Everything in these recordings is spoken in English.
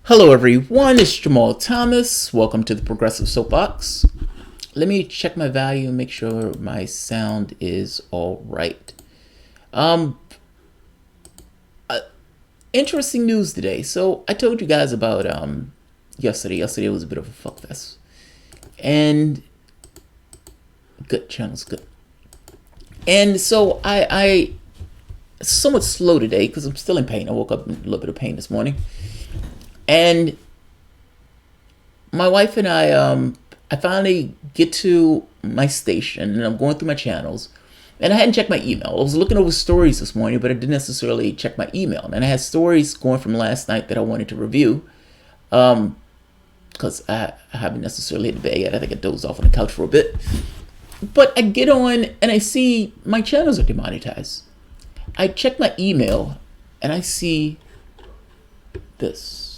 Hello everyone, it's Jamal Thomas. Welcome to the Progressive Soapbox. Let me check my volume and make sure my sound is all right. Interesting news today. So I told you guys about yesterday. Yesterday was a bit of a fuck fest. And good, channel's good. And so I somewhat slow today because I'm still in pain. I woke up in a little bit of pain this morning. And my wife and I finally get to my station and I'm going through my channels and I hadn't checked my email. I was looking over stories this morning, but I didn't necessarily check my email. And I had stories going from last night that I wanted to review because I haven't necessarily hit the bed yet. I think I dozed off on the couch for a bit. But I get on and I see my channels are demonetized. I check my email and I see this.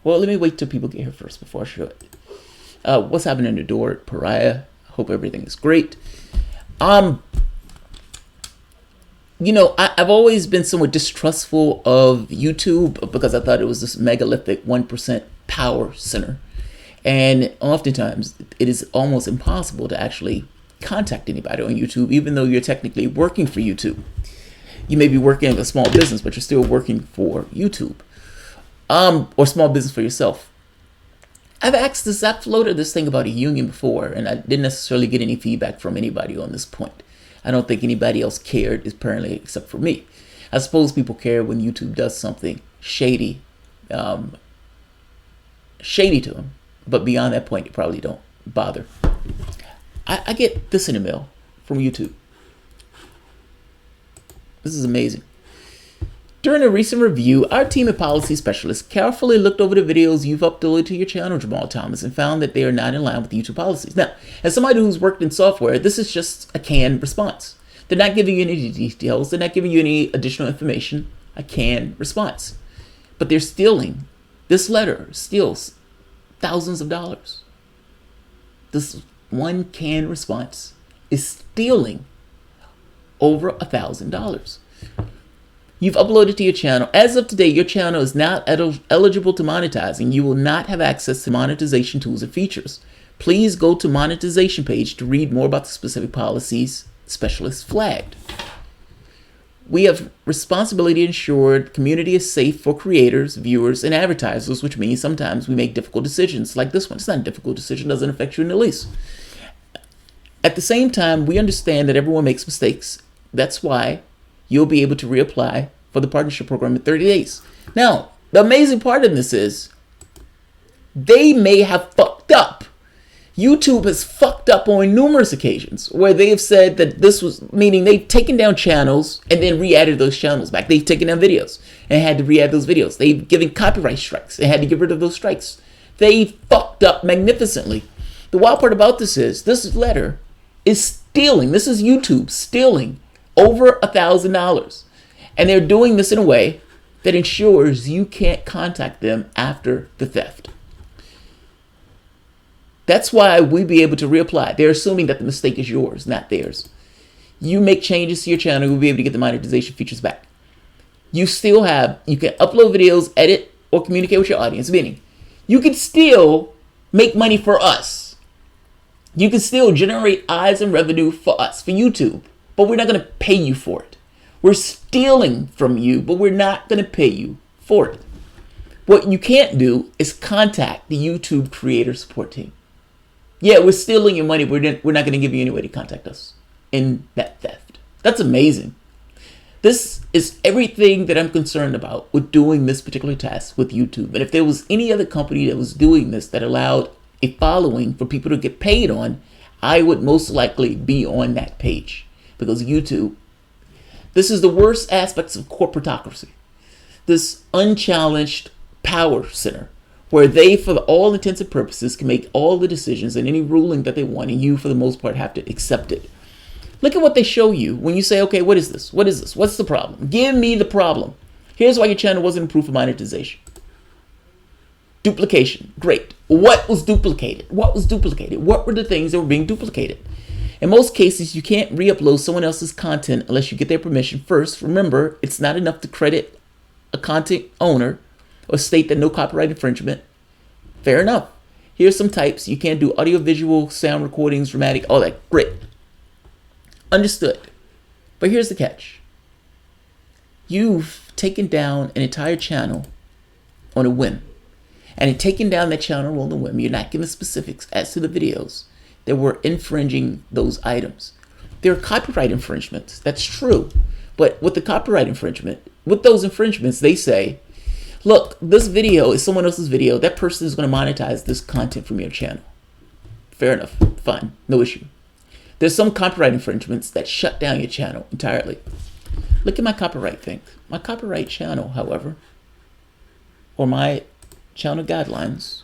Well, let me wait till people get here first before I show it. What's happening in the door at Pariah? Hope everything is great. I've always been somewhat distrustful of YouTube because I thought it was this megalithic 1% power center. And oftentimes it is almost impossible to actually contact anybody on YouTube, even though you're technically working for YouTube. You may be working in a small business, but you're still working for YouTube. Or small business for yourself. I've floated this thing about a union before, and I didn't necessarily get any feedback from anybody on this point. I don't think anybody else cared, apparently, except for me. I suppose people care when YouTube does something shady to them, but beyond that point, they probably don't bother. I get this in the mail from YouTube. This is amazing. During a recent review, our team of policy specialists carefully looked over the videos you've uploaded to your channel, Jamal Thomas, and found that they are not in line with YouTube policies. Now, as somebody who's worked in software, this is just a canned response. They're not giving you any details. They're not giving you any additional information. A canned response. But they're stealing. This letter steals thousands of dollars. This one canned response is stealing over $1,000. You've uploaded to your channel. As of today, your channel is not eligible to monetize, and you will not have access to monetization tools and features. Please go to monetization page to read more about the specific policies specialists flagged. We have responsibility to ensure the community is safe for creators, viewers, and advertisers, which means sometimes we make difficult decisions like this one. It's not a difficult decision, doesn't affect you in the least. At the same time, we understand that everyone makes mistakes. That's why you'll be able to reapply for the partnership program in 30 days. Now, the amazing part of this is they may have fucked up. YouTube has fucked up on numerous occasions where they have said that this was, meaning they've taken down channels and then re-added those channels back. They've taken down videos and had to re-add those videos. They've given copyright strikes and had to get rid of those strikes. They fucked up magnificently. The wild part about this is this letter is stealing. This is YouTube stealing over $1,000. And they're doing this in a way that ensures you can't contact them after the theft. That's why we'd be able to reapply. They're assuming that the mistake is yours, not theirs. You make changes to your channel, you'll be able to get the monetization features back. You can upload videos, edit, or communicate with your audience, meaning you can still make money for us. You can still generate eyes and revenue for us, for YouTube. But we're not going to pay you for it. We're stealing from you, but we're not going to pay you for it. What you can't do is contact the YouTube creator support team. Yeah, we're stealing your money. We're not going to give you any way to contact us in that theft. That's amazing. This is everything that I'm concerned about with doing this particular task with YouTube. And if there was any other company that was doing this that allowed a following for people to get paid on, I would most likely be on that page. Because YouTube, this is the worst aspects of corporatocracy. This unchallenged power center where they, for all intents and purposes, can make all the decisions and any ruling that they want, and you, for the most part, have to accept it. Look at what they show you when you say, okay, what is this? What is this? What's the problem? Give me the problem. Here's why your channel wasn't approved for monetization. Duplication. Great. What was duplicated? What was duplicated? What were the things that were being duplicated? In most cases, you can't re-upload someone else's content unless you get their permission first. Remember, it's not enough to credit a content owner or state that no copyright infringement, fair enough. Here's some types. You can't do audio, visual, sound recordings, dramatic, all that. Great. Understood. But here's the catch. You've taken down an entire channel on a whim. And in taking down that channel on a whim, you're not giving specifics as to the videos that were infringing those items. There are copyright infringements. That's true. But with the copyright infringement, with those infringements, they say, look, this video is someone else's video. That person is going to monetize this content from your channel. Fair enough. Fine. No issue. There's some copyright infringements that shut down your channel entirely. Look at my copyright thing. My copyright channel, however, or my channel guidelines,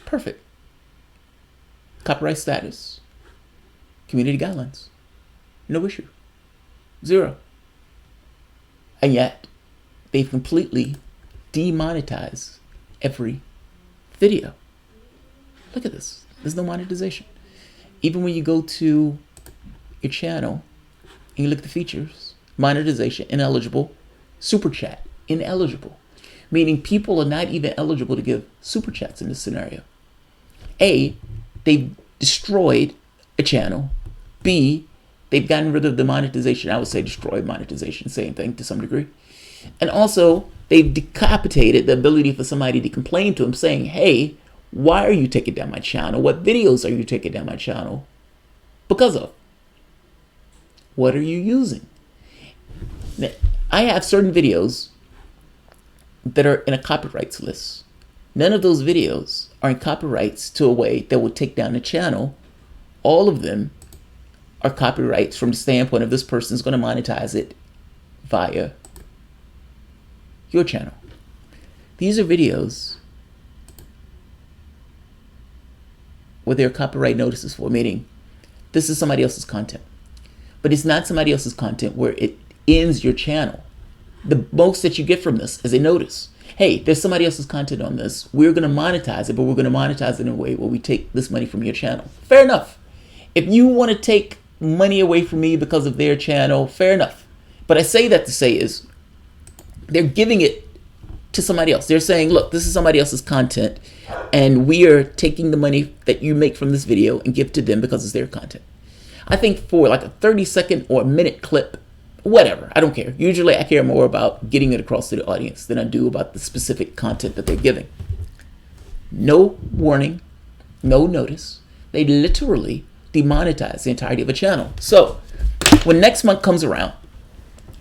perfect. Copyright status, community guidelines, no issue, 0. And yet, they've completely demonetized every video. Look at this. There's no monetization. Even when you go to your channel and you look at the features, monetization, ineligible, super chat, ineligible. Meaning people are not even eligible to give super chats in this scenario. A, they've destroyed a channel. B, they've gotten rid of the monetization. I would say destroyed monetization, same thing to some degree. And also, they've decapitated the ability for somebody to complain to them saying, hey, why are you taking down my channel? What videos are you taking down my channel because of? What are you using? Now, I have certain videos that are in a copyrights list. None of those videos are in copyrights to a way that would take down the channel. All of them are copyrights from the standpoint of this person is going to monetize it via your channel. These are videos where there are copyright notices for, meaning this is somebody else's content. But it's not somebody else's content where it ends your channel. The most that you get from this is a notice. Hey, there's somebody else's content on this. We're going to monetize it, but we're going to monetize it in a way where we take this money from your channel. Fair enough. If you want to take money away from me because of their channel, fair enough. But I say that to say is they're giving it to somebody else. They're saying, look, this is somebody else's content, and we are taking the money that you make from this video and give to them because it's their content. I think for like a 30-second or a minute clip, whatever, I don't care. Usually I care more about getting it across to the audience than I do about the specific content that they're giving. No warning, no notice. They literally demonetize the entirety of a channel. So when next month comes around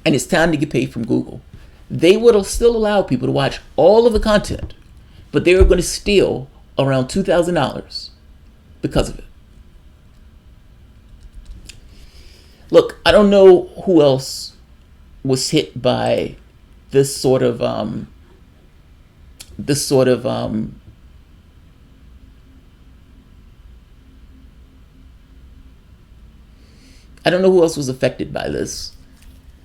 and it's time to get paid from Google, they will still allow people to watch all of the content, but they are going to steal around $2,000 because of it. Look, I don't know who else was hit by this sort of I don't know who else was affected by this,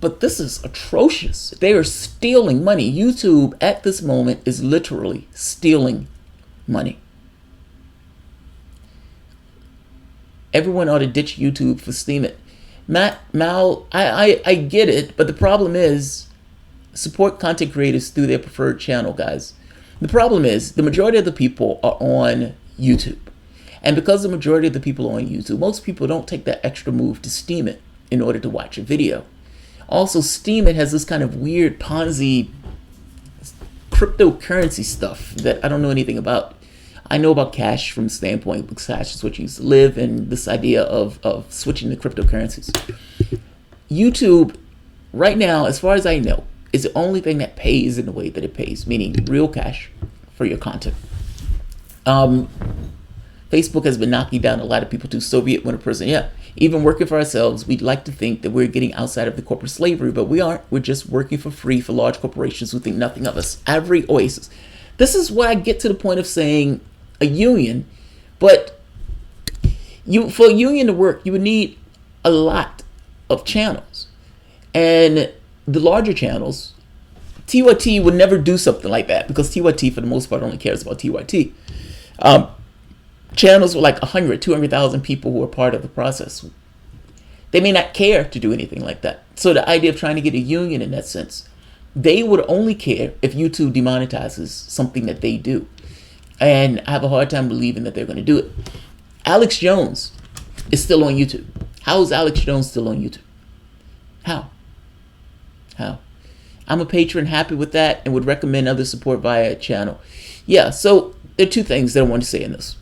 but this is atrocious. They are stealing money. YouTube at this moment is literally stealing money. Everyone ought to ditch YouTube for Steam It. I get it, but the problem is support content creators through their preferred channel, guys. The problem is the majority of the people are on YouTube. And because the majority of the people are on YouTube, most people don't take that extra move to Steam It in order to watch a video. Also, Steam It has this kind of weird Ponzi cryptocurrency stuff that I don't know anything about. I know about cash from the standpoint because cash is what you used to live, and this idea of switching to cryptocurrencies. YouTube, right now, as far as I know, is the only thing that pays in the way that it pays, meaning real cash for your content. Facebook has been knocking down a lot of people to Soviet winter prison. Yeah, even working for ourselves, we'd like to think that we're getting outside of the corporate slavery, but we aren't. We're just working for free for large corporations who think nothing of us. Every oasis. This is why I get to the point of saying a union, but for a union to work, you would need a lot of channels. And the larger channels, TYT would never do something like that because TYT, for the most part, only cares about TYT. Channels with like 100, 200,000 people who are part of the process, they may not care to do anything like that. So the idea of trying to get a union in that sense They would only care if YouTube demonetizes something that they do. And I have a hard time believing that they're going to do it. Alex Jones is still on YouTube. How is Alex Jones still on YouTube? How? I'm a patron, happy with that, and would recommend other support via channel. Yeah, so there are two things that I want to say in this.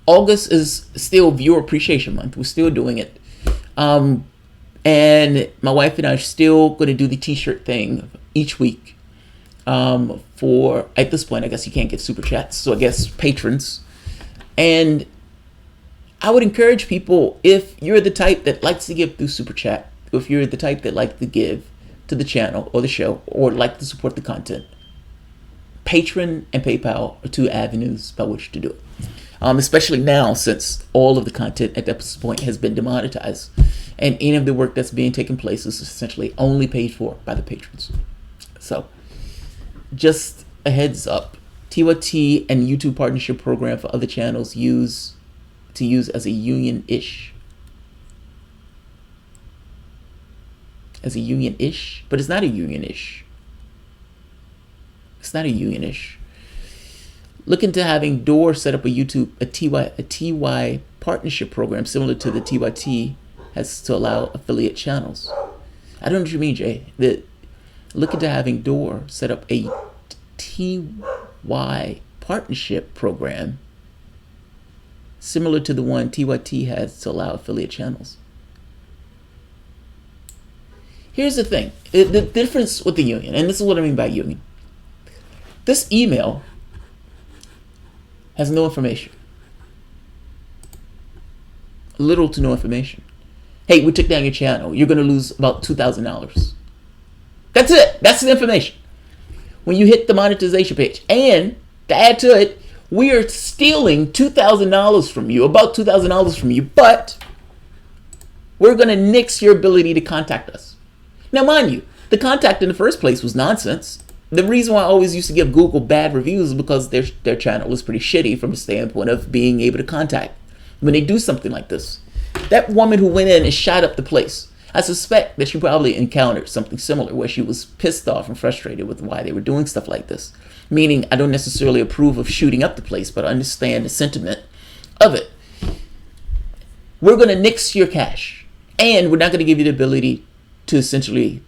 August is still Viewer Appreciation Month. We're still doing it. And my wife and I are still going to do the t-shirt thing each week. For, at this point, I guess you can't get super chats, so I guess patrons. And I would encourage people, if you're the type that likes to give through super chat, if you're the type that likes to give to the channel or the show, or like to support the content, Patreon and PayPal are two avenues by which to do it. Especially now, since all of the content at this point has been demonetized, and any of the work that's being taken place is essentially only paid for by the patrons. So, just a heads up, TYT and YouTube partnership program for other channels to use as a union-ish. As a union-ish? But it's not a union-ish. It's not a union-ish. Look into having Door set up a TY partnership program similar to the TYT has to allow affiliate channels. I don't know what you mean, Jay. Look into having Door set up a TY partnership program similar to the one TYT has to allow affiliate channels. Here's the thing. The difference with the union, and this is what I mean by union. This email has no information. Little to no information. Hey, we took down your channel. You're going to lose about $2,000. That's it. That's the information. When you hit the monetization page. And to add to it, we are stealing $2,000 from you, about $2,000 from you, but we're going to nix your ability to contact us. Now, mind you, the contact in the first place was nonsense. The reason why I always used to give Google bad reviews is because their channel was pretty shitty from the standpoint of being able to contact when they do something like this. That woman who went in and shot up the place, I suspect that she probably encountered something similar where she was pissed off and frustrated with why they were doing stuff like this. Meaning, I don't necessarily approve of shooting up the place, but I understand the sentiment of it. We're going to nix your cash, and we're not going to give you the ability to essentially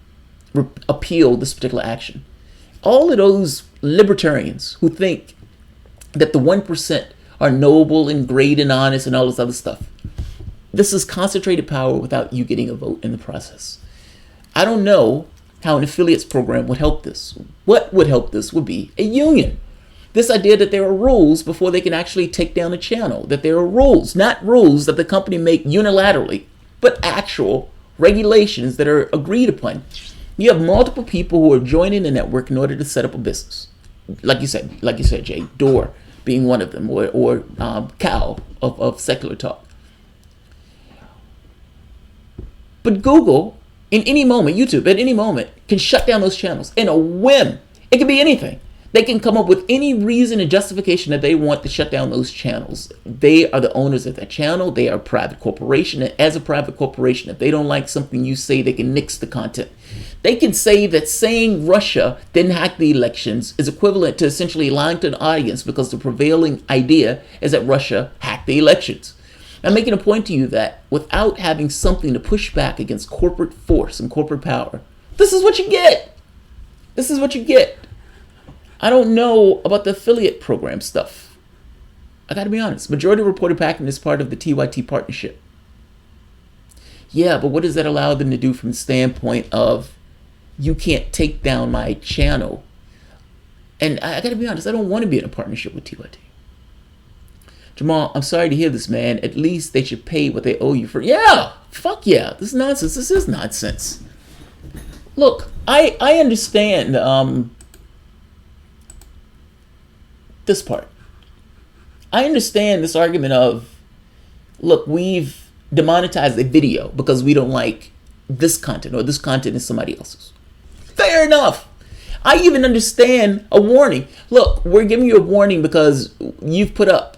appeal this particular action. All of those libertarians who think that the 1% are noble and great and honest and all this other stuff, this is concentrated power without you getting a vote in the process. I don't know how an affiliates program would help this. What would help this would be a union. This idea that there are rules before they can actually take down a channel, that there are rules, not rules that the company make unilaterally, but actual regulations that are agreed upon. You have multiple people who are joining the network in order to set up a business. Like you said, Jay, Door being one of them, or Cal of Secular Talk. But Google, in any moment, YouTube, at any moment, can shut down those channels in a whim. It could be anything. They can come up with any reason and justification that they want to shut down those channels. They are the owners of that channel. They are a private corporation. And as a private corporation, if they don't like something you say, they can nix the content. They can say that saying Russia didn't hack the elections is equivalent to essentially lying to an audience because the prevailing idea is that Russia hacked the elections. I'm making a point to you that without having something to push back against corporate force and corporate power, this is what you get. This is what you get. I don't know about the affiliate program stuff. I gotta be honest. Majority reported packing is part of the TYT partnership. Yeah, but what does that allow them to do from the standpoint of you can't take down my channel? And I gotta be honest, I don't want to be in a partnership with TYT. Jamal, I'm sorry to hear this, man. At least they should pay what they owe you for. Yeah, fuck yeah. This is nonsense. This is nonsense. Look, I understand this part. I understand this argument of, look, we've demonetized a video because we don't like this content, or this content is somebody else's. Fair enough. I even understand a warning. Look, we're giving you a warning because you've put up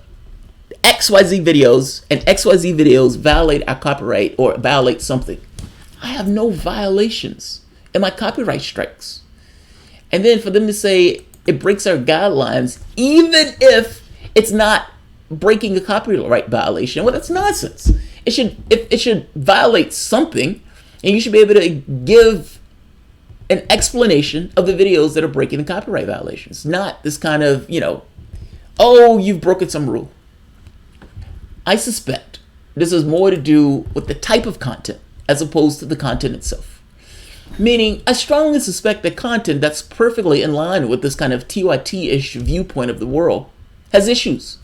XYZ videos, and XYZ videos violate our copyright or violate something. I have no violations. Am I copyright strikes? And then for them to say it breaks our guidelines, even if it's not breaking a copyright violation, well, that's nonsense. It should violate something, and you should be able to give an explanation of the videos that are breaking the copyright violations, not this kind of, oh, you've broken some rule. I suspect this has more to do with the type of content as opposed to the content itself. Meaning, I strongly suspect that content that's perfectly in line with this kind of TYT-ish viewpoint of the world has issues.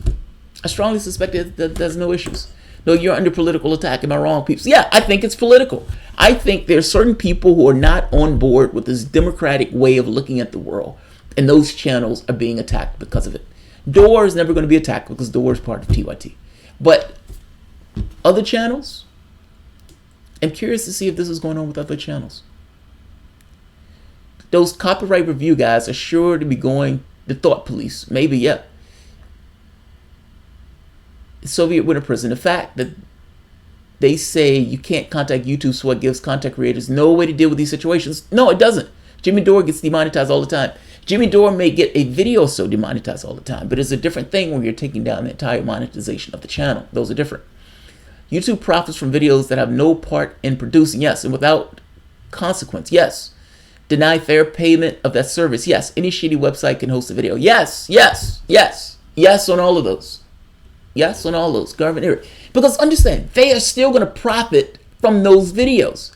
I strongly suspect that there's no issues. No, you're under political attack. Am I wrong, people? Yeah, I think it's political. I think there's certain people who are not on board with this democratic way of looking at the world, and those channels are being attacked because of it. Door is never going to be attacked because Door is part of TYT. But other channels, I'm curious to see if this is going on with other channels. Those copyright review guys are sure to be going to thought police. Maybe, yeah. Soviet winter prison. The fact that they say you can't contact YouTube, so it gives content creators no way to deal with these situations. No, it doesn't. Jimmy Dore gets demonetized all the time. Jimmy Dore may get a video so demonetized all the time, but it's a different thing when you're taking down the entire monetization of the channel. Those are different. YouTube profits from videos that have no part in producing, yes, and without consequence, yes. Deny fair payment of that service, yes. Any shitty website can host a video, yes, yes, yes, yes on all of those. Yes on all those, government area. Because understand, they are still going to profit from those videos.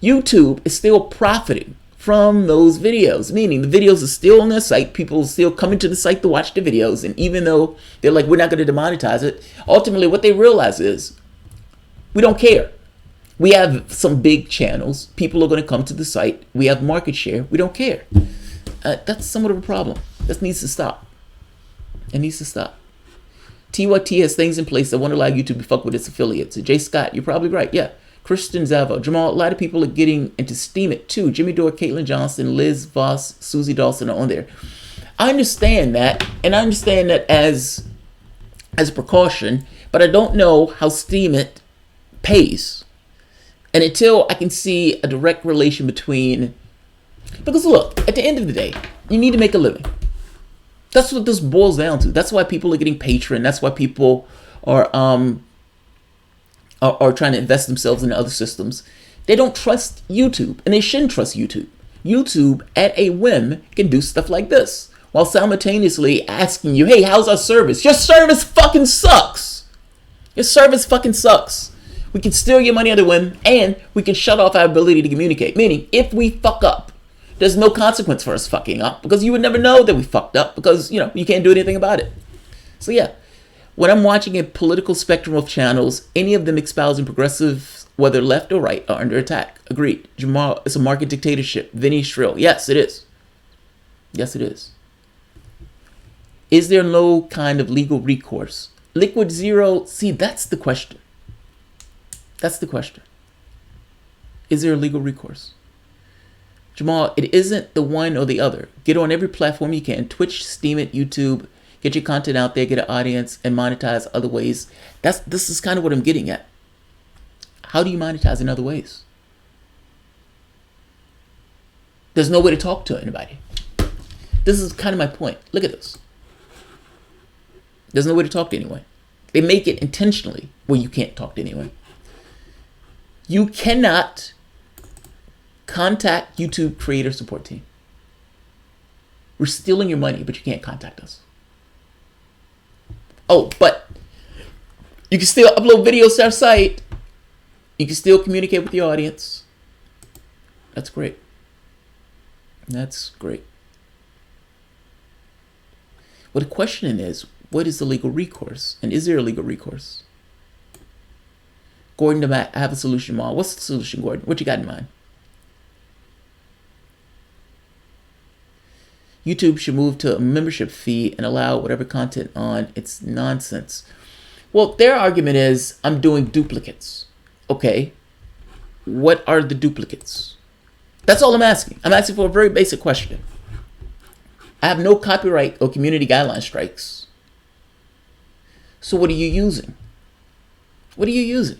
YouTube is still profiting from those videos, meaning the videos are still on their site. People are still coming to the site to watch the videos. And even though they're like, we're not going to demonetize it, ultimately what they realize is, we don't care. We have some big channels. People are going to come to the site. We have market share. We don't care. That's somewhat of a problem. This needs to stop. It needs to stop. TYT has things in place that won't allow YouTube to fuck with its affiliates. Jay Scott, you're probably right. Yeah. Christian Zavo. Jamal, a lot of people are getting into Steam It too. Jimmy Dore, Caitlin Johnson, Liz Voss, Susie Dawson are on there. I understand that, and I understand that as a precaution, but I don't know how Steam It pays. And until I can see a direct relation between, because look, at the end of the day, you need to make a living. That's what this boils down to. That's why people are getting Patreon. That's why people are trying to invest themselves in other systems. They don't trust YouTube, and they shouldn't trust YouTube. YouTube, at a whim, can do stuff like this, while simultaneously asking you, hey, how's our service? Your service fucking sucks. Your service fucking sucks. We can steal your money at a whim, and we can shut off our ability to communicate. Meaning, if we fuck up, there's no consequence for us fucking up, because you would never know that we fucked up, because, you can't do anything about it. So yeah, when I'm watching a political spectrum of channels, any of them espousing progressives, whether left or right, are under attack. Agreed. Jamal, it's a market dictatorship. Vinny Shrill. Yes, it is. Yes, it is. Is there no kind of legal recourse? Liquid Zero, see, that's the question. That's the question. Is there a legal recourse? Jamal, it isn't the one or the other. Get on every platform you can. Twitch, Steam It, YouTube. Get your content out there, get an audience, and monetize other ways. This is kind of what I'm getting at. How do you monetize in other ways? There's no way to talk to anybody. This is kind of my point. Look at this. There's no way to talk to anyone. They make it intentionally where you can't talk to anyone. You cannot contact YouTube creator support team. We're stealing your money, but you can't contact us. Oh, but you can still upload videos to our site. You can still communicate with the audience. That's great. That's great. Well, the question is, what is the legal recourse? And is there a legal recourse? Gordon DeMatt, I have a solution, Ma. What's the solution, Gordon? What you got in mind? YouTube should move to a membership fee and allow whatever content on. It's nonsense. Well, their argument is, I'm doing duplicates. Okay. What are the duplicates? That's all I'm asking. I'm asking for a very basic question. I have no copyright or community guideline strikes. So what are you using? What are you using?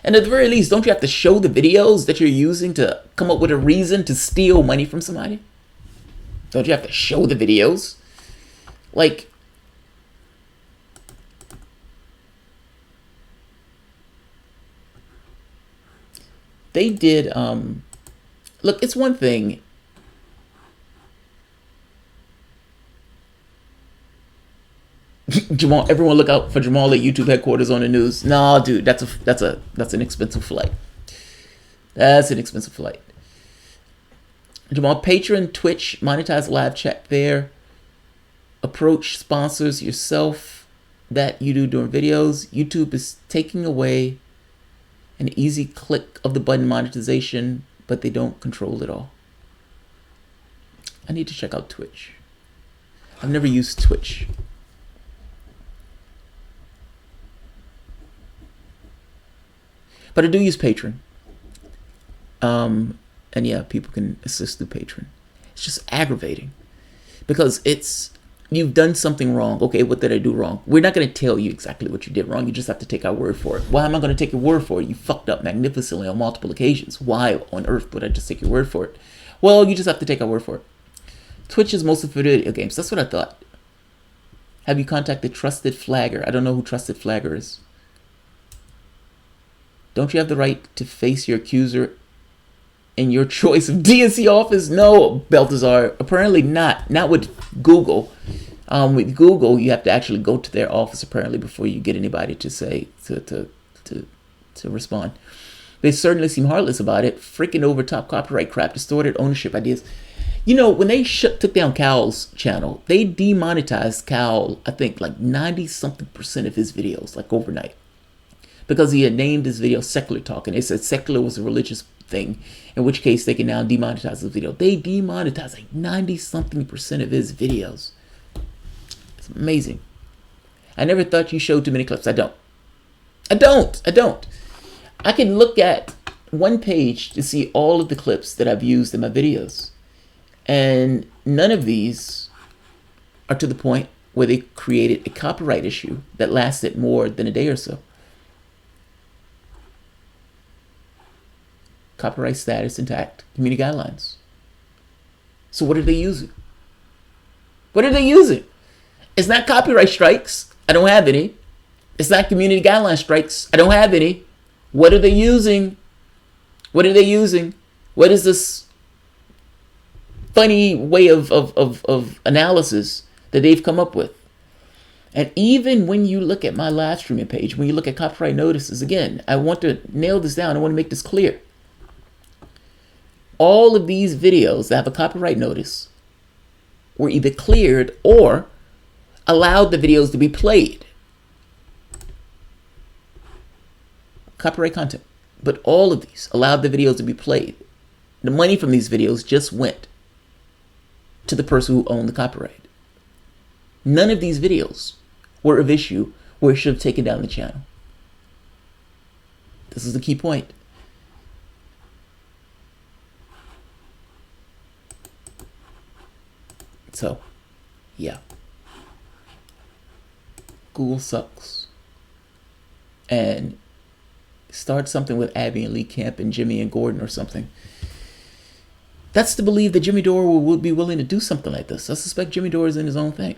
And at the very least, don't you have to show the videos that you're using to come up with a reason to steal money from somebody? Don't you have to show the videos? Like, they did, look, it's one thing. Jamal, everyone look out for Jamal at YouTube headquarters on the news. Nah, dude, that's an expensive flight. That's an expensive flight. Jamal, Patreon, Twitch, monetize live chat there. Approach sponsors yourself that you do during videos. YouTube is taking away an easy click of the button monetization, but they don't control it all. I need to check out Twitch. I've never used Twitch. But I do use Patreon. And yeah, people can assist through Patreon. It's just aggravating because you've done something wrong. Okay, what did I do wrong? We're not going to tell you exactly what you did wrong. You just have to take our word for it. Why am I going to take your word for it? You fucked up magnificently on multiple occasions. Why on earth would I just take your word for it? Well, you just have to take our word for it. Twitch is mostly for video games. That's what I thought. Have you contacted Trusted Flagger? I don't know who Trusted Flagger is. Don't you have the right to face your accuser in your choice of DNC office? No, Baltazar. Apparently not. Not with Google. With Google, you have to actually go to their office apparently before you get anybody to say to respond. They certainly seem heartless about it. Freaking over top copyright crap, distorted ownership ideas. You know, when they took down Cal's channel, they demonetized Cal, I think, like 90-something% of his videos, like overnight. Because he had named his video Secular Talk, and they said secular was a religious thing, in which case they can now demonetize his video. They demonetized like 90-something% of his videos. It's amazing. I never thought you showed too many clips. I don't. I can look at one page to see all of the clips that I've used in my videos. And none of these are to the point where they created a copyright issue that lasted more than a day or so. Copyright status intact, community guidelines. So what are they using? What are they using? It's not copyright strikes. I don't have any. It's not community guideline strikes. I don't have any. What are they using? What are they using? What is this funny way of analysis that they've come up with? And even when you look at my live streaming page, when you look at copyright notices, again, I want to nail this down. I want to make this clear. All of these videos that have a copyright notice were either cleared or allowed the videos to be played. Copyright content. But all of these allowed the videos to be played. The money from these videos just went to the person who owned the copyright. None of these videos were of issue where it should have taken down the channel. This is the key point. So, yeah. Google sucks. And start something with Abby and Lee Camp and Jimmy and Gordon or something. That's to believe that Jimmy Dore will be willing to do something like this. I suspect Jimmy Dore is in his own thing.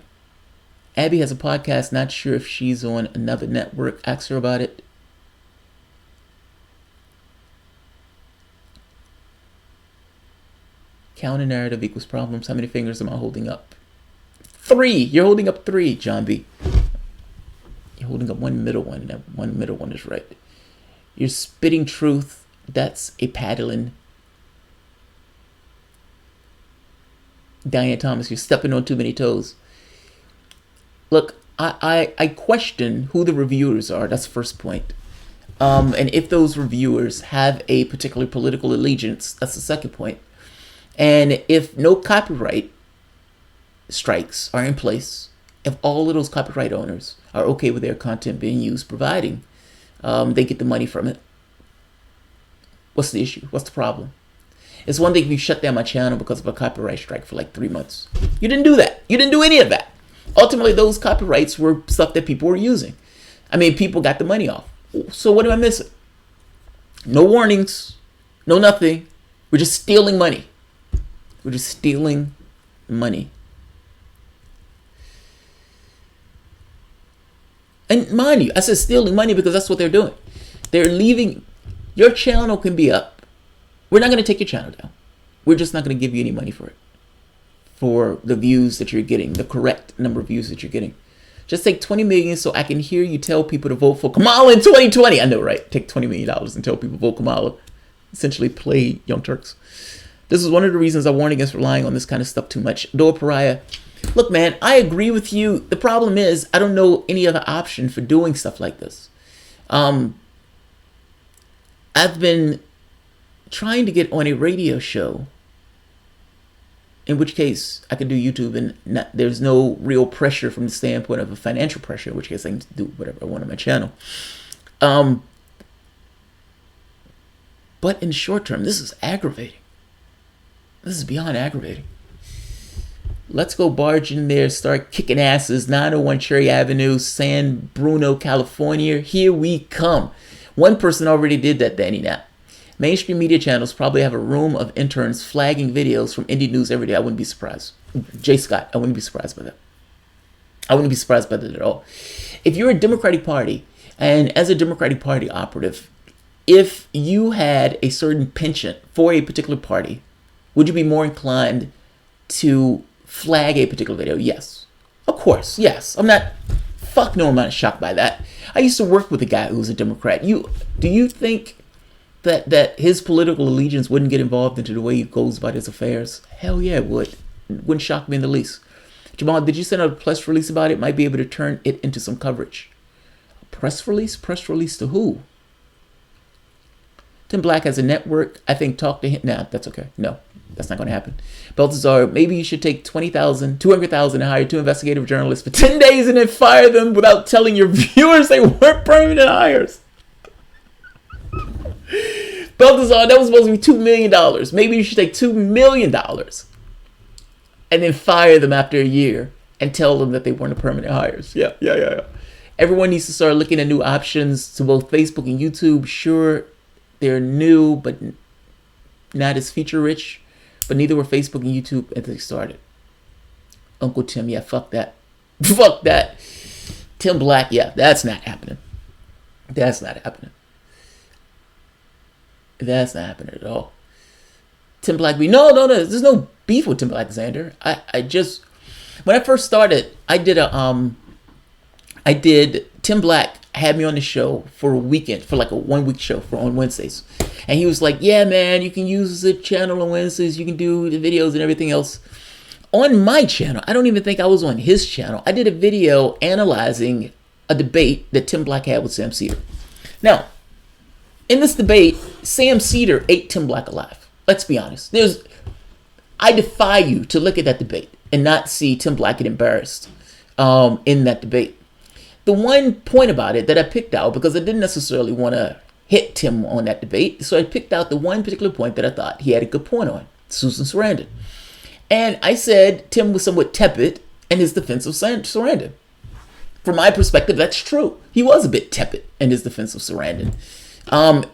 Abby has a podcast, not sure if she's on another network. Ask her about it. Counter narrative equals problems. How many fingers am I holding up? 3. You're holding up 3, John B. You're holding up one middle one, and that one middle one is right. You're spitting truth. That's a paddling. Diane Thomas, you're stepping on too many toes. Look, I question who the reviewers are. That's the first point. And if those reviewers have a particular political allegiance, that's the second point. And if no copyright strikes are in place, if all of those copyright owners are okay with their content being used, providing they get the money from it, what's the issue? What's the problem? It's one thing if you shut down my channel because of a copyright strike for like 3 months. You didn't do that. You didn't do any of that. Ultimately, those copyrights were stuff that people were using. I mean, people got the money off. So what am I missing? No warnings, no nothing. We're just stealing money. We're just stealing money. And mind you, I said stealing money because that's what they're doing. They're leaving, your channel can be up. We're not going to take your channel down. We're just not going to give you any money for it. For the views that you're getting, the correct number of views that you're getting. Just take 20 million so I can hear you tell people to vote for Kamala in 2020. I know, right? Take $20 million and tell people to vote Kamala. Essentially play Young Turks. This is one of the reasons I warn against relying on this kind of stuff too much. Door Pariah. Look, man, I agree with you. The problem is I don't know any other option for doing stuff like this. I've been trying to get on a radio show, in which case I could do YouTube and there's no real pressure from the standpoint of a financial pressure, in which case I can do whatever I want on my channel. But in the short term, this is aggravating. This is beyond aggravating. Let's go barge in there, start kicking asses. 901 Cherry Avenue, San Bruno, California. Here we come. One person already did that, Danny Knapp. Mainstream media channels probably have a room of interns flagging videos from indie news every day. I wouldn't be surprised. Jay Scott, I wouldn't be surprised by that. I wouldn't be surprised by that at all. If you're a Democratic Party, and as a Democratic Party operative, if you had a certain penchant for a particular party, would you be more inclined to flag a particular video? Yes. Of course, yes. I'm not shocked by that. I used to work with a guy who was a Democrat. Do you think that his political allegiance wouldn't get involved into the way he goes about his affairs? Hell yeah, it would. It wouldn't shock me in the least. Jamal, did you send out a press release about it? Might be able to turn it into some coverage. A press release? Press release to who? Tim Black has a network. I think talk to him. Nah, that's okay. No, that's not going to happen. Baltazar, maybe you should take 200,000 and hire 2 investigative journalists for 10 days and then fire them without telling your viewers they weren't permanent hires. Baltazar, that was supposed to be $2 million. Maybe you should take $2 million and then fire them after a year and tell them that they weren't permanent hires. Yeah. Everyone needs to start looking at new options to both Facebook and YouTube. Sure, they're new, but not as feature rich. But neither were Facebook and YouTube as they started. Uncle Tim, yeah, fuck that. Fuck that. Tim Black, yeah, that's not happening. That's not happening. That's not happening at all. Tim Black, no, there's no beef with Tim Black, Xander. I just, when I first started, Tim Black had me on the show for a weekend, for like a 1 week show on Wednesdays. And he was like, yeah, man, you can use the channel on Wednesdays. You can do the videos and everything else. On my channel, I don't even think I was on his channel. I did a video analyzing a debate that Tim Black had with Sam Cedar. Now, in this debate, Sam Cedar ate Tim Black alive. Let's be honest. I defy you to look at that debate and not see Tim Black get embarrassed in that debate. The one point about it that I picked out, because I didn't necessarily want to hit Tim on that debate, so I picked out the one particular point that I thought he had a good point on, Susan Sarandon. And I said Tim was somewhat tepid in his defense of Sarandon. From my perspective, that's true. He was a bit tepid in his defense of Sarandon. But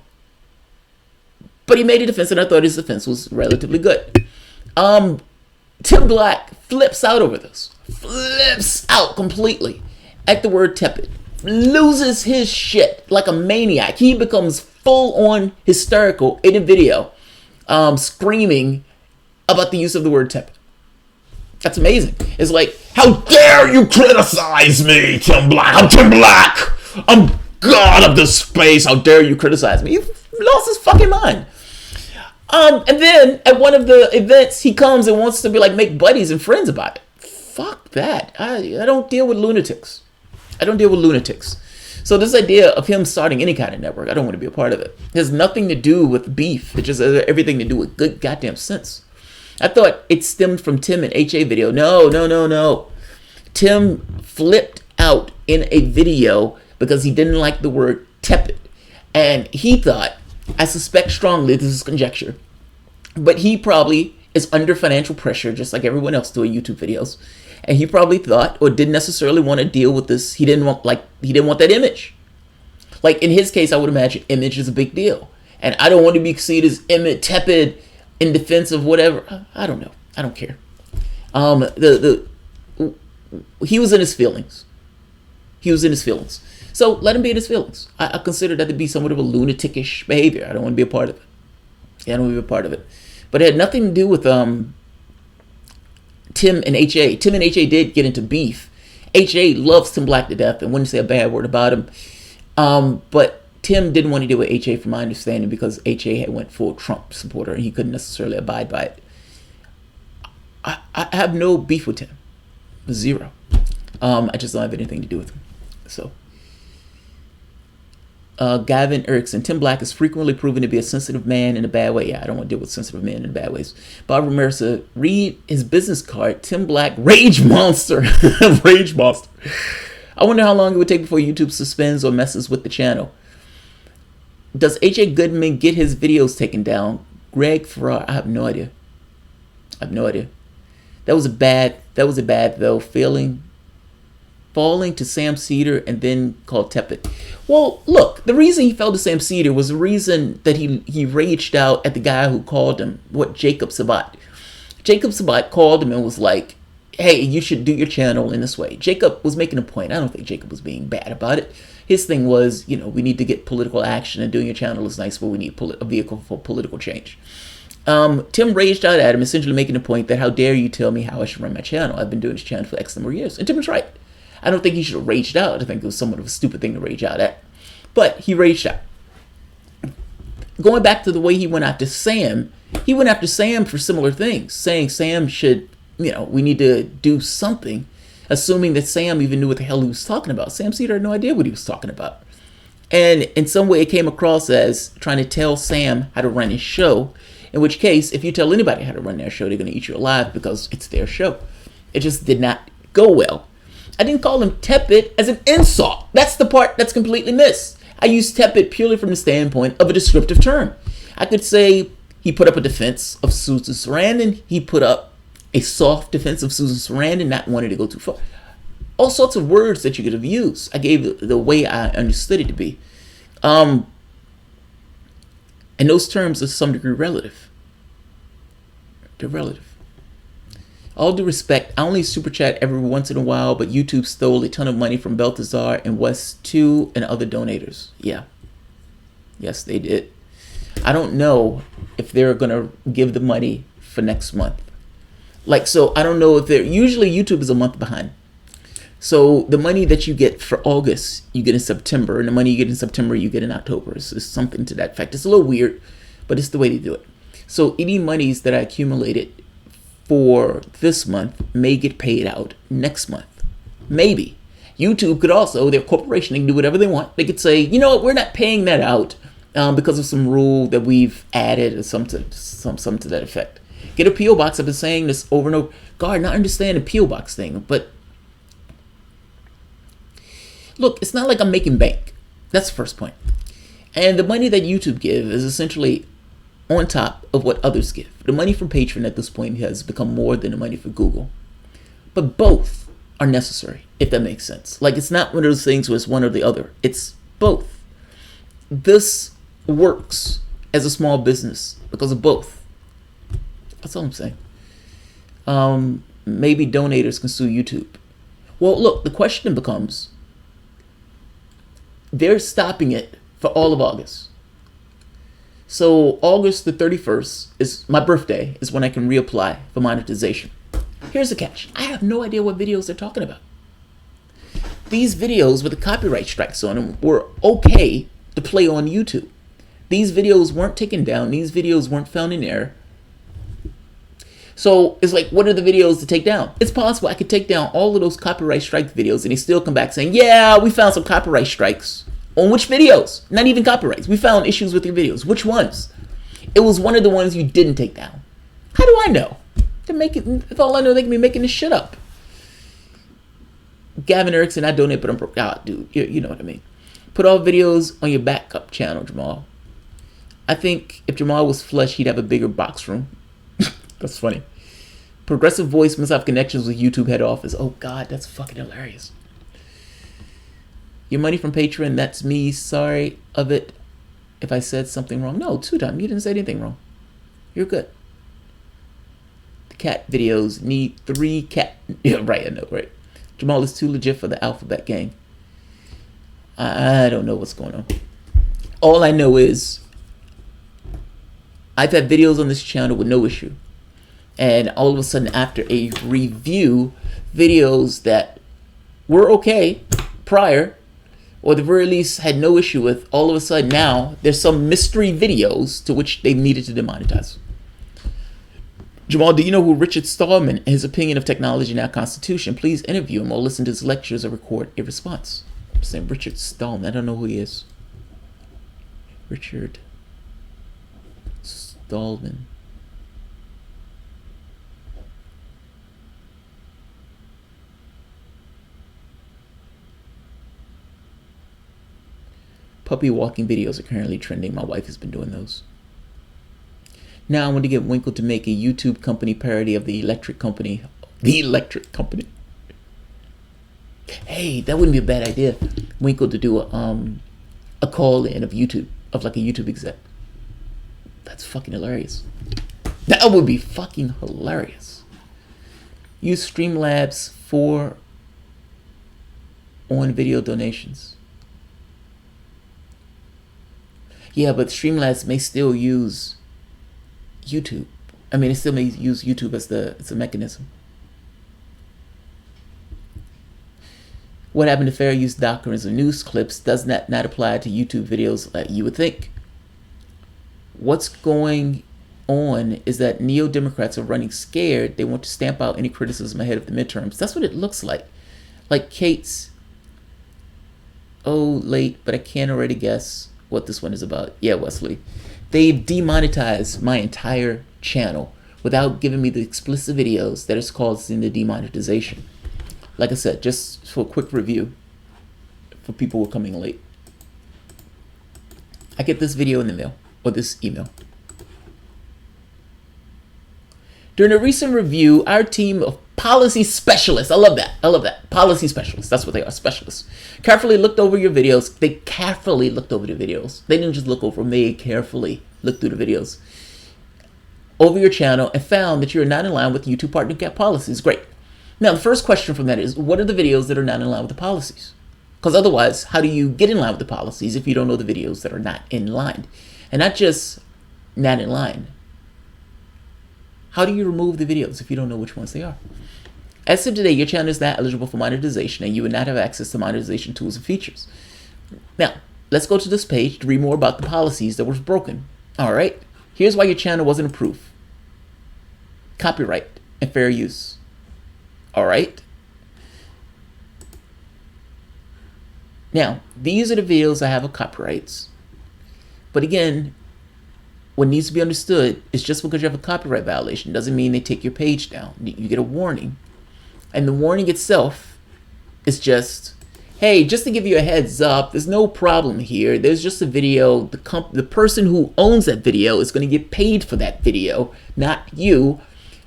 he made a defense, and I thought his defense was relatively good. Tim Black flips out over this. Flips out completely at the word tepid. Loses his shit like a maniac. He becomes full-on hysterical in a video, screaming about the use of the word tepid. That's amazing. It's like, how dare you criticize me, Tim Black? I'm Tim Black. I'm God of this space. How dare you criticize me? He lost his fucking mind. And then at one of the events, he comes and wants to be like, make buddies and friends about it. Fuck that. I don't deal with lunatics. So this idea of him starting any kind of network, I don't want to be a part of it. It has nothing to do with beef. It just has everything to do with good goddamn sense. I thought it stemmed from Tim and HA video. No. Tim flipped out in a video because he didn't like the word tepid. And he thought, I suspect strongly, this is conjecture, but he probably is under financial pressure just like everyone else doing YouTube videos. And he probably thought, or didn't necessarily want to deal with this. He didn't want that image. Like in his case, I would imagine image is a big deal. And I don't want to be seen as tepid in defense of whatever. I don't know. I don't care. He was in his feelings. He was in his feelings. So let him be in his feelings. I consider that to be somewhat of a lunaticish behavior. I don't want to be a part of it. I don't want to be a part of it. But it had nothing to do with Tim and HA. Tim and HA did get into beef. HA loves Tim Black to death and wouldn't say a bad word about him. But Tim didn't want to deal with HA from my understanding because HA had went full Trump supporter and he couldn't necessarily abide by it. I have no beef with Tim. Zero. I just don't have anything to do with him. So, Gavin Erickson. Tim Black is frequently proven to be a sensitive man in a bad way. Yeah, I don't want to deal with sensitive men in bad ways. Bob Ramirez said, read his business card. Tim Black, rage monster. Rage monster. I wonder how long it would take before YouTube suspends or messes with the channel. Does H.A. Goodman get his videos taken down? Greg Farrar. I have no idea. I have no idea. That was a bad though. Falling to Sam Cedar and then called tepid. Well, look, the reason he fell to Sam Cedar was the reason that he raged out at the guy who called him, Jacob Sabat. Jacob Sabat called him and was like, hey, you should do your channel in this way. Jacob was making a point. I don't think Jacob was being bad about it. His thing was, we need to get political action and doing your channel is nice, but we need a vehicle for political change. Tim raged out at him, essentially making a point that how dare you tell me how I should run my channel? I've been doing this channel for X number of years. And Tim was right. I don't think he should have raged out. I think it was somewhat of a stupid thing to rage out at. But he raged out. Going back to the way he went after Sam, he went after Sam for similar things, saying Sam should, we need to do something, assuming that Sam even knew what the hell he was talking about. Sam Cedar had no idea what he was talking about. And in some way it came across as trying to tell Sam how to run his show, in which case, if you tell anybody how to run their show, they're going to eat you alive because it's their show. It just did not go well. I didn't call him tepid as an insult. That's the part that's completely missed. I use tepid purely from the standpoint of a descriptive term. I could say he put up a defense of Susan Sarandon. He put up a soft defense of Susan Sarandon, not wanting to go too far. All sorts of words that you could have used. I gave the way I understood it to be. And those terms are to some degree relative. They're relative. All due respect, I only super chat every once in a while, but YouTube stole a ton of money from Baltazar and West 2 and other donators. Yeah. Yes, they did. I don't know if they're going to give the money for next month. So I don't know if they're... Usually YouTube is a month behind. So the money that you get for August, you get in September, and the money you get in September, you get in October. It's something to that effect. It's a little weird, but it's the way to do it. So any monies that I accumulated for this month may get paid out next month. Maybe. YouTube could also, their corporation, they can do whatever they want. They could say, you know what, we're not paying that out because of some rule that we've added or some to that effect. Get a P.O. box. I've been saying this over and over. God, not understand the P.O. box thing, but look, it's not like I'm making bank. That's the first point. And the money that YouTube gives is essentially on top of what others give. The money from Patreon at this point has become more than the money for Google. But both are necessary, if that makes sense. It's not one of those things where it's one or the other. It's both. This works as a small business because of both. That's all I'm saying. Maybe donators can sue YouTube. Well, look, the question becomes, they're stopping it for all of August. So August the 31st is my birthday, is when I can reapply for monetization. Here's the catch. I have no idea what videos they're talking about. These videos with the copyright strikes on them were okay to play on YouTube. These videos weren't taken down. These videos weren't found in error. So it's like, what are the videos to take down? It's possible I could take down all of those copyright strike videos and they still come back saying, yeah, we found some copyright strikes. On which videos? Not even copyrights. We found issues with your videos. Which ones? It was one of the ones you didn't take down. How do I know? If all I know, they can be making this shit up. Gavin Erickson, I donate, but I'm broke out, dude. You know what I mean. Put all videos on your backup channel, Jamal. I think if Jamal was flush, he'd have a bigger box room. That's funny. Progressive Voice must have connections with YouTube head office. Oh, God, that's fucking hilarious. Your money from Patreon, that's me. Sorry of it. if I said something wrong. No, 2 times. You didn't say anything wrong. You're good. The cat videos need 3 cat. Yeah, right, I know, right? Jamal is too legit for the alphabet gang. I don't know what's going on. All I know is I've had videos on this channel with no issue. And all of a sudden, after a review, videos that were okay prior, or the very least had no issue with, all of a sudden now there's some mystery videos to which they needed to demonetize. Jamal, do you know who Richard Stallman and his opinion of technology in our Constitution? Please interview him or listen to his lectures or record a response. I'm saying Richard Stallman. I don't know who he is. Richard Stallman. Puppy walking videos are currently trending. My wife has been doing those. Now I want to get Winkle to make a YouTube company parody of the electric company. The electric company. Hey, that wouldn't be a bad idea. Winkle to do a call-in of YouTube, of like a YouTube exec. That's fucking hilarious. That would be fucking hilarious. Use Streamlabs for on-video donations. Yeah, but Streamlabs may still use YouTube. I mean, it still may use YouTube as a mechanism. What happened to fair use doctrines or news clips does not apply to YouTube videos like you would think. What's going on is that neo-Democrats are running scared. They want to stamp out any criticism ahead of the midterms. That's what it looks like. Like Kate's, oh, late, but I can already guess what this one is about. Yeah, Wesley. They've demonetized my entire channel without giving me the explicit videos that is causing the demonetization. Like I said, just for a quick review for people who are coming late. I get this video in the mail, or this email. During a recent review, our team of policy specialists, I love that, policy specialists, that's what they are, specialists, carefully looked over your videos. They carefully looked over the videos. They didn't just look over them, they carefully looked through the videos over your channel and found that you're not in line with YouTube partner gap policies. Great. Now, the first question from that is, what are the videos that are not in line with the policies? Because otherwise, how do you get in line with the policies if you don't know the videos that are not in line? And not just not in line. How do you remove the videos if you don't know which ones they are? As of today, your channel is not eligible for monetization and you would not have access to monetization tools and features. Now, let's go to this page to read more about the policies that were broken. All right, here's why your channel wasn't approved. Copyright and fair use. All right. Now, these are the videos that have copyrights. But again, what needs to be understood is just because you have a copyright violation doesn't mean they take your page down. You get a warning. And the warning itself is just, hey, just to give you a heads up, there's no problem here. There's just a video. The person who owns that video is going to get paid for that video, not you.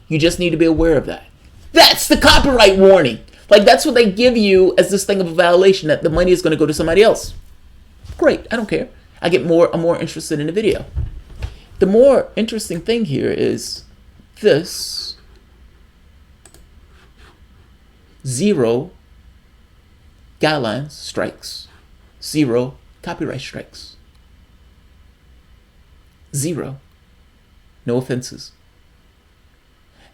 You just need to be aware of that. That's the copyright warning. Like, that's what they give you as this thing of a violation, that the money is going to go to somebody else. Great, I don't care. I'm more interested in the video. The more interesting thing here is this 0 guidelines strikes, 0 copyright strikes, 0 no offenses.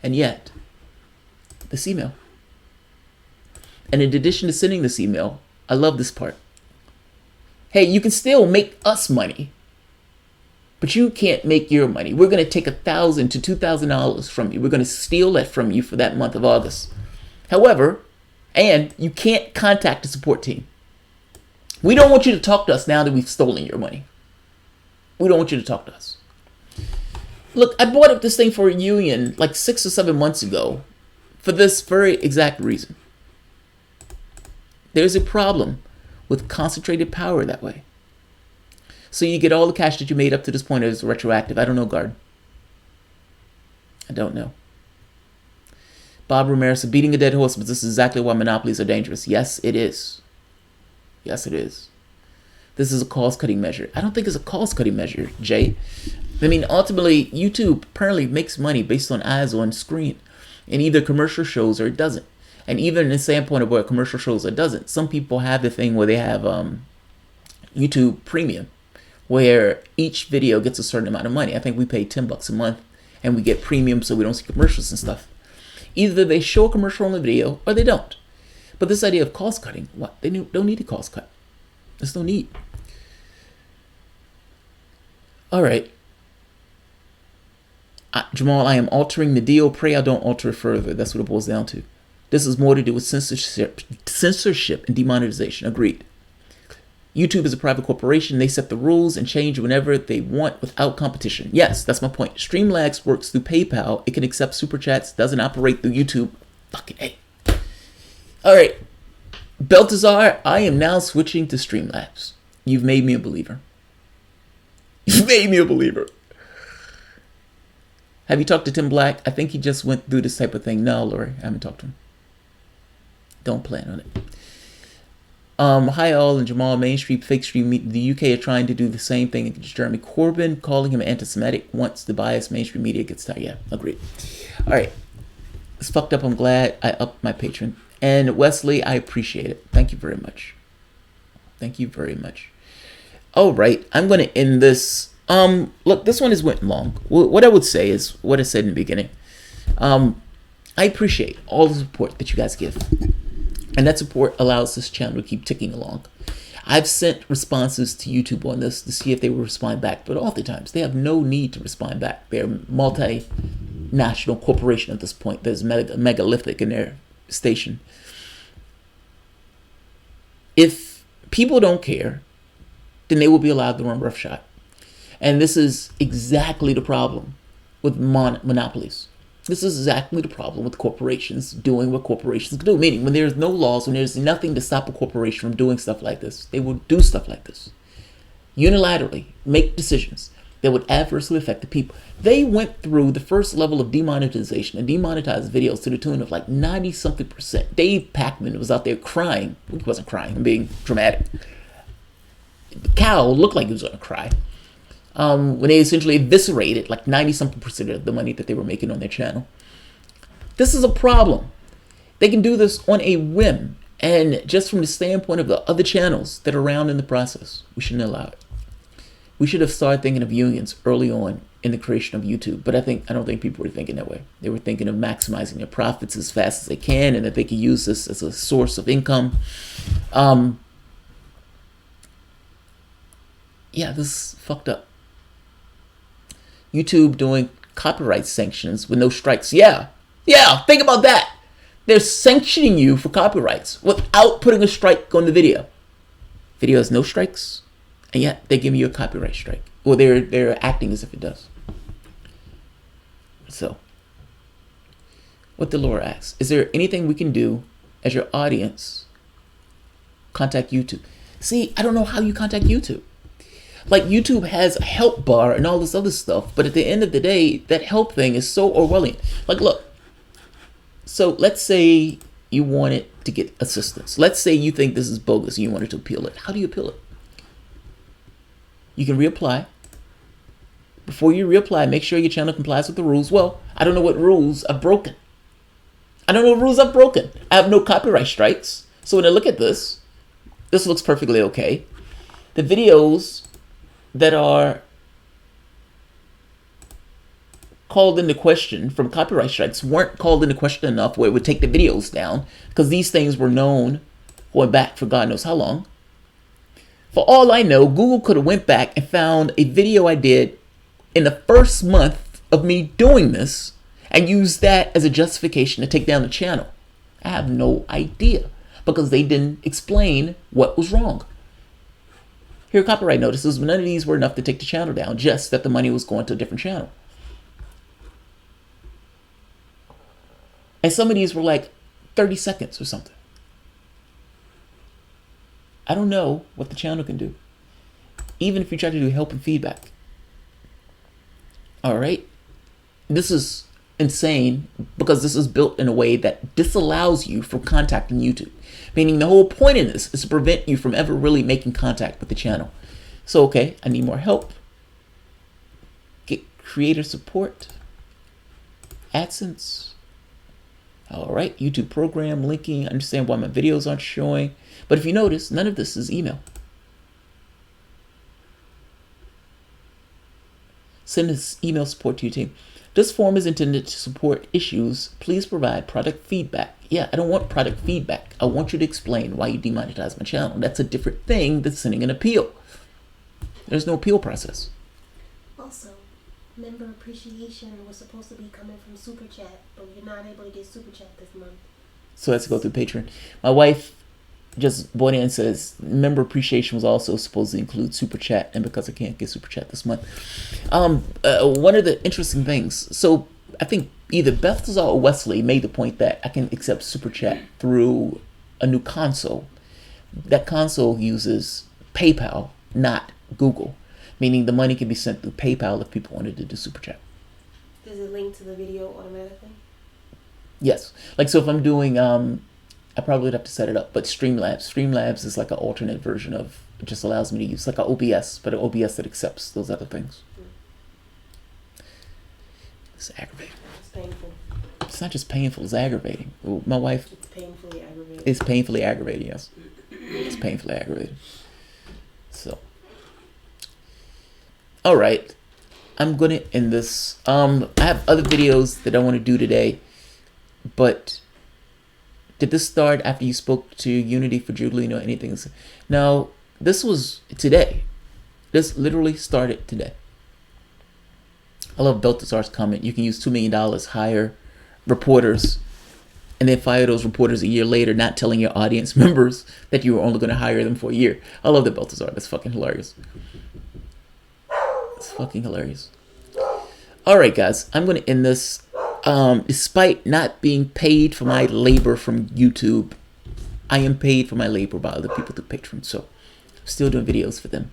And yet, this email. And in addition to sending this email, I love this part. Hey, you can still make us money, but you can't make your money. We're going to take $1,000 to $2,000 from you. We're going to steal that from you for that month of August. However, and you can't contact the support team. We don't want you to talk to us now that we've stolen your money. We don't want you to talk to us. Look, I bought up this thing for a union like 6 or 7 months ago for this very exact reason. There's a problem with concentrated power that way. So you get all the cash that you made up to this point as retroactive. I don't know, Guard. I don't know. Bob Ramirez, beating a dead horse, but this is exactly why monopolies are dangerous. Yes, it is. Yes, it is. this is a cost-cutting measure. I don't think it's a cost-cutting measure, Jay. I mean, ultimately, YouTube apparently makes money based on eyes on screen, and either commercial shows or it doesn't. And even in the standpoint of where commercial shows or doesn't, some people have the thing where they have YouTube Premium, where each video gets a certain amount of money. I think we pay $10 a month, and we get premium so we don't see commercials and stuff. Either they show a commercial on the video or they don't. But this idea of cost cutting, what? They don't need a cost cut. There's no need. All right. Jamal, I am altering the deal. Pray I don't alter it further. That's what it boils down to. This is more to do with censorship and demonetization. Agreed. YouTube is a private corporation. They set the rules and change whenever they want without competition. Yes, that's my point. Streamlabs works through PayPal. It can accept super chats. Doesn't operate through YouTube. Fucking A. All right. Beltazar, I am now switching to Streamlabs. You've made me a believer. You've made me a believer. Have you talked to Tim Black? I think he just went through this type of thing. No, Lori, I haven't talked to him. Don't plan on it. Hi all, and Jamal, mainstream, fake stream, the UK are trying to do the same thing against Jeremy Corbyn, calling him anti-Semitic once the biased mainstream media gets tired. Yeah, agreed. All right. It's fucked up. I'm glad I upped my patron. And Wesley, I appreciate it. Thank you very much. Thank you very much. All right. I'm going to end this. Look, this one has went long. What I would say is what I said in the beginning. I appreciate all the support that you guys give. And that support allows this channel to keep ticking along. I've sent responses to YouTube on this to see if they will respond back, but oftentimes they have no need to respond back. They're a multinational corporation at this point. There's megalithic in their station. If people don't care, then they will be allowed to run roughshod. And this is exactly the problem with monopolies. This is exactly the problem with corporations doing what corporations do. Meaning, when there's no laws, when there's nothing to stop a corporation from doing stuff like this, they will do stuff like this. Unilaterally make decisions that would adversely affect the people. They went through the first level of demonetization and demonetized videos to the tune of like 90-something%. Dave Pacman was out there crying. He wasn't crying, I'm being dramatic. Cal looked like he was going to cry. When they essentially eviscerated like 90-something% of the money that they were making on their channel. This is a problem. They can do this on a whim. And just from the standpoint of the other channels that are around in the process, we shouldn't allow it. We should have started thinking of unions early on in the creation of YouTube. But I don't think people were thinking that way. They were thinking of maximizing their profits as fast as they can and that they could use this as a source of income. Yeah, this is fucked up. YouTube doing copyright sanctions with no strikes. Yeah, think about that. They're sanctioning you for copyrights without putting a strike on the video. Video has no strikes, and yet they're giving you a copyright strike. Well, they're acting as if it does. So, what the Lord asks, is there anything we can do as your audience? Contact YouTube. See, I don't know how you contact YouTube. Like, YouTube has a help bar and all this other stuff, but at the end of the day, that help thing is so Orwellian. Like, look, so let's say you wanted to get assistance. Let's say you think this is bogus and you wanted to appeal it. How do you appeal it? You can reapply. Before you reapply, make sure your channel complies with the rules. Well, I don't know what rules I've broken. I have no copyright strikes. So when I look at this looks perfectly okay. The videos that are called into question from copyright strikes weren't called into question enough where it would take the videos down, because these things were known going back for God knows how long. For all I know, Google could have went back and found a video I did in the first month of me doing this and used that as a justification to take down the channel. I have no idea, because they didn't explain what was wrong. Here are copyright notices, but none of these were enough to take the channel down, just that the money was going to a different channel. And some of these were like 30 seconds or something. I don't know what the channel can do, even if you try to do help and feedback. All right. This is insane because this is built in a way that disallows you from contacting YouTube. Meaning the whole point of this is to prevent you from ever really making contact with the channel. So, okay, I need more help. Get creator support. AdSense. All right, YouTube program linking. Understand why my videos aren't showing. But if you notice, none of this is email. Send this email support to your team. This form is intended to support issues. Please provide product feedback. Yeah, I don't want product feedback. I want you to explain why you demonetized my channel. That's a different thing than sending an appeal. There's no appeal process. Also, member appreciation was supposed to be coming from Super Chat, but you're not able to get Super Chat this month. So that's to go through Patreon. My wife just bought in and says member appreciation was also supposed to include Super Chat, and because I can't get Super Chat this month. One of the interesting things, so I think either Balthazar or Wesley made the point that I can accept Super Chat through a new console. That console uses PayPal, not Google, meaning the money can be sent through PayPal if people wanted to do Super Chat. Does it link to the video automatically? Yes. Like, so if I'm doing, I probably would have to set it up, but Streamlabs is like an alternate version of, it just allows me to use like an OBS, but an OBS that accepts those other things. It's aggravating. It's painful. It's not just painful, it's aggravating. My wife... It's painfully aggravating. It's painfully aggravating, yes. It's painfully aggravating. So. Alright. I'm going to end this. I have other videos that I want to do today, but did this start after you spoke to Unity for Jubilee or anything? No, this was today. This literally started today. I love Balthazar's comment. You can use $2 million, hire reporters, and then fire those reporters a year later, not telling your audience members that you were only going to hire them for a year. I love that, Balthazar. That's fucking hilarious. It's fucking hilarious. Alright, guys. I'm going to end this. Despite not being paid for my labor from YouTube, I am paid for my labor by other people through Patreon. So, I'm still doing videos for them.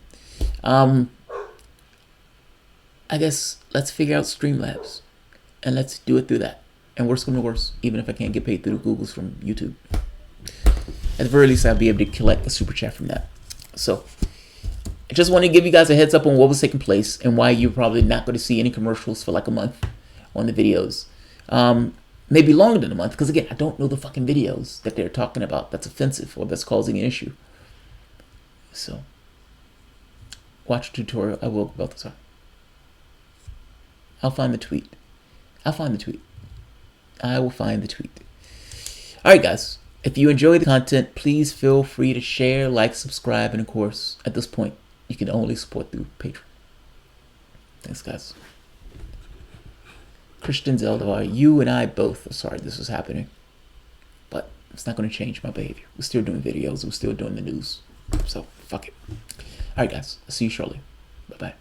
I guess let's figure out Streamlabs, and let's do it through that. And worse comes to worse, even if I can't get paid through the Googles from YouTube, at the very least I'll be able to collect a super chat from that. So I just want to give you guys a heads up on what was taking place and why you're probably not going to see any commercials for like a month on the videos. Maybe longer than a month, because again, I don't know the fucking videos that they're talking about that's offensive or that's causing an issue. So watch a tutorial. I will about this. I'll find the tweet. I will find the tweet. Alright, guys. If you enjoy the content, please feel free to share, like, subscribe, and of course, at this point, you can only support through Patreon. Thanks, guys. Christian Zelda, you and I both are sorry this is happening. But it's not going to change my behavior. We're still doing videos. We're still doing the news. So, fuck it. Alright, guys. I'll see you shortly. Bye-bye.